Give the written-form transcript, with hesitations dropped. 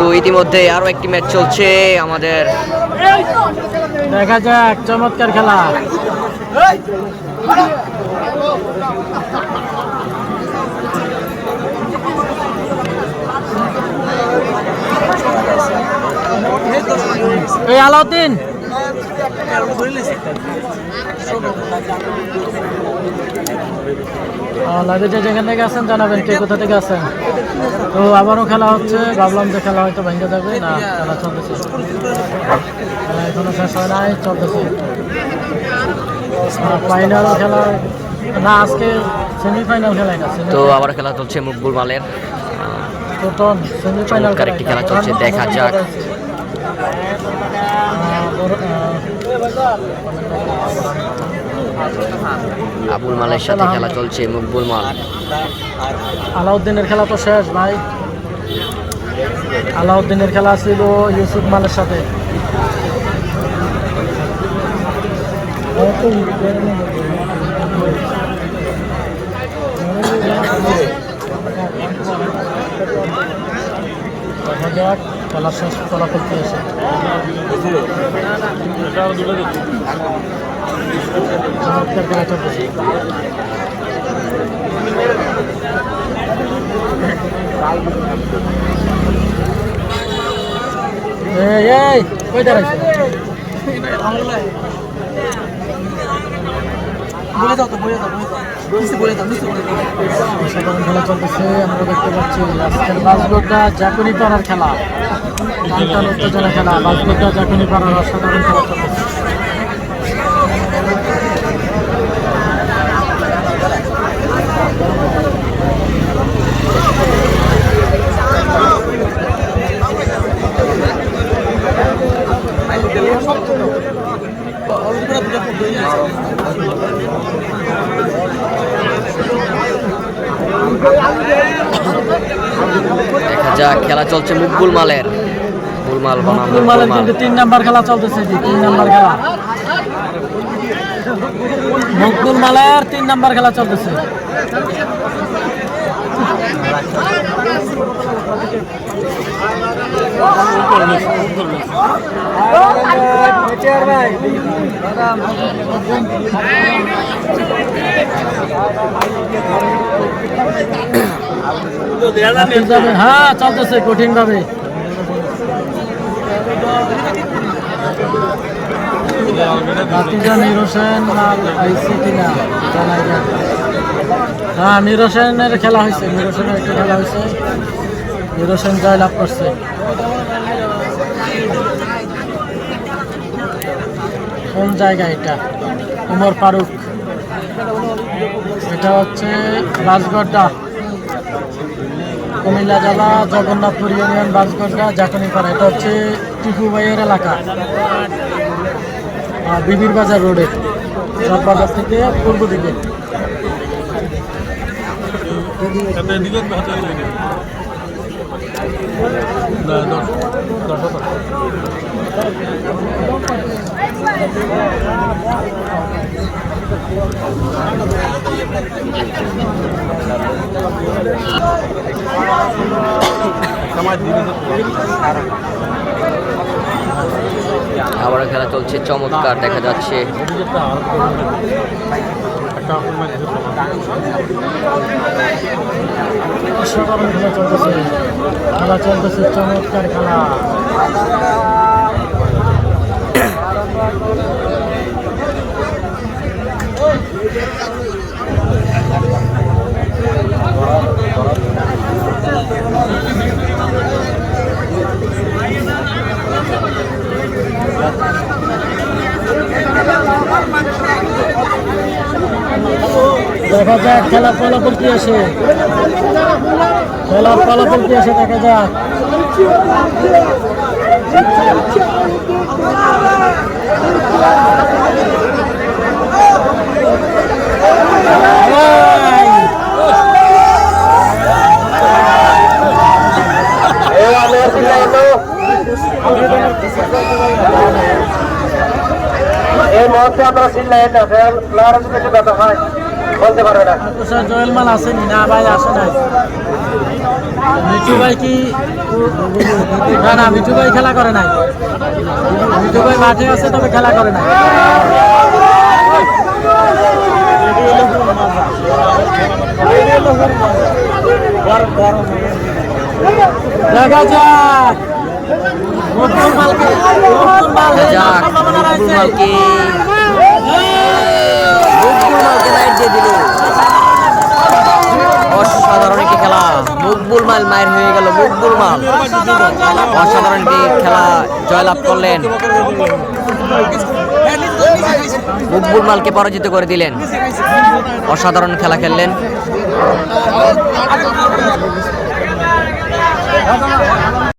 তো ইতিমধ্যে আরো একটি ম্যাচ চলছে আমাদের, দেখা যাক চমৎকার খেলা। এই আলাউদ্দিন লাইভে যেখান থেকে আছেন জানাবেন কে কোথা থেকে আছেন। তো আবারও খেলা হচ্ছে, ভাবলাম যে খেলা হয়তো ভেঙে যাবে, না খেলা চলতেছে, খেলা এখনো শেষ হয় নাই, চলতেছে ফাইনাল খেলা না, আজকে সেমিফাইনাল খেলাই না। তো আবার খেলা চলছে মকবুল মালের, প্রথম সেমিফাইনাল একটি খেলা চলছে, দেখা যাক। আবুল মালের সাথে খেলা চলছে মকবুল মাল। আলাউদ্দিনের খেলা তো শেষ ভাই, আলাউদ্দিনের খেলা ছিল ইউসুফ মালের সাথে। দেখা যাক খেলা শেষ ফলাফল কি আছে। চমৎকার খেলা চলতেছে। এই কই দাঁড়াইছে? সাধারণ খেলা চলতেছে, আমরা দেখতে পাচ্ছি আজকের বাসগোড্ডা জাকুনি পাড়ার খেলা, টানটান উত্তেজনা খেলা, বাসগোড্ডা জাকুনি পাড়ার অসাধারণ খেলা চলতেছে। দেখা যাক খেলা চলছে মকবুল মালের, মকবুল মালের কিন্তু 3 নাম্বার খেলা চলতেছে, 3 নাম্বার খেলা, মকবুল মালের 3 নাম্বার খেলা চলতেছে। হ্যাঁ চলতেছে কঠিন ভাবে। মির হোসেন আইসি কিনা জানাই না। হ্যাঁ মির হোসেনের খেলা হয়েছে, মির হোসেনের একটা খেলা হয়েছে, মির হোসেন জয়লাভ করছে। কোন জায়গা এটা? উমর ফারুক, এটা হচ্ছে বাসগোড্ডা, কুমিল্লা জেলা জগন্নাথপুর ইউনিয়ন, বাসগোড্ডা জাকুনিপাড়া। এটা হচ্ছে টিপু ভাইয়ের এলাকা, বিবির বাজার রোডে, চকবাজার থেকে পূর্ব দিকে। আবার খেলা চলছে চমৎকার, দেখা যাচ্ছে অসাধারণ খেলা চলতেছে, খেলা চলতেছে চমৎকার খেলা। দেখা যাক খেলার ফলাফল কি আসে, খেলার ফলাফল কি আসে দেখা যাক। এই মুহূর্তে আমরা চিল্লাই না, প্লেয়ারের যদি ব্যথা হয় বলতে পারবে না। জয়েল মাল আসেনি না ভাই, আসে নাই। মিঠু ভাই কি না না মিঠু ভাই খেলা করে নাই, মিঠু ভাই মাঠে আছে তবে খেলা করে নাই। দেখা যাক মকবুল মালকে, মকবুল মাল যাক মকবুল মালকে লাইট দিয়ে দিল। অসাধারণ একটি খেলা, মকবুল মাল মায়ের হয়ে গেল। মকবুল মাল অসাধারণ একটি খেলা জয়লাভ করলেন, মকবুল মালকে পরাজিত করে দিলেন। অসাধারণ খেলা খেললেন।